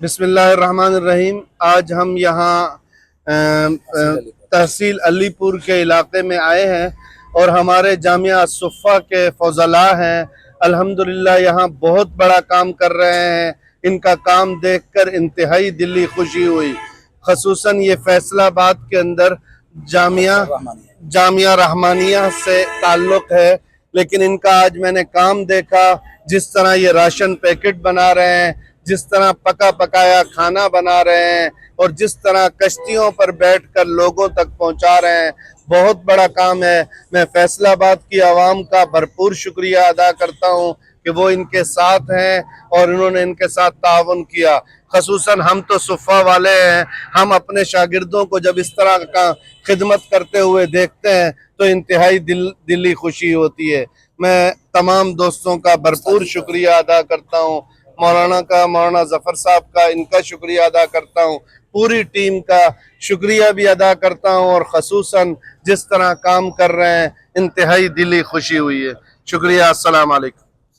بسم اللہ الرحمن الرحیم۔ آج ہم یہاں تحصیل علی پور کے علاقے میں آئے ہیں اور ہمارے جامعہ الصفہ کے فضلاء ہیں، الحمدللہ یہاں بہت بڑا کام کر رہے ہیں۔ ان کا کام دیکھ کر انتہائی دلی خوشی ہوئی، خصوصاً یہ فیصل آباد کے اندر جامعہ رحمانیہ سے تعلق ہے، لیکن ان کا آج میں نے کام دیکھا، جس طرح یہ راشن پیکٹ بنا رہے ہیں، جس طرح پکا پکایا کھانا بنا رہے ہیں اور جس طرح کشتیوں پر بیٹھ کر لوگوں تک پہنچا رہے ہیں، بہت بڑا کام ہے۔ میں فیصل آباد کی عوام کا بھرپور شکریہ ادا کرتا ہوں کہ وہ ان کے ساتھ ہیں اور انہوں نے ان کے ساتھ تعاون کیا۔ خصوصاً ہم تو صفہ والے ہیں، ہم اپنے شاگردوں کو جب اس طرح کا خدمت کرتے ہوئے دیکھتے ہیں تو انتہائی دلی خوشی ہوتی ہے۔ میں تمام دوستوں کا بھرپور شکریہ ادا کرتا ہوں، مولانا ظفر صاحب کا، ان کا شکریہ ادا کرتا ہوں، پوری ٹیم کا شکریہ بھی ادا کرتا ہوں، اور خصوصاً جس طرح کام کر رہے ہیں انتہائی دلی خوشی ہوئی ہے۔ شکریہ، السلام علیکم۔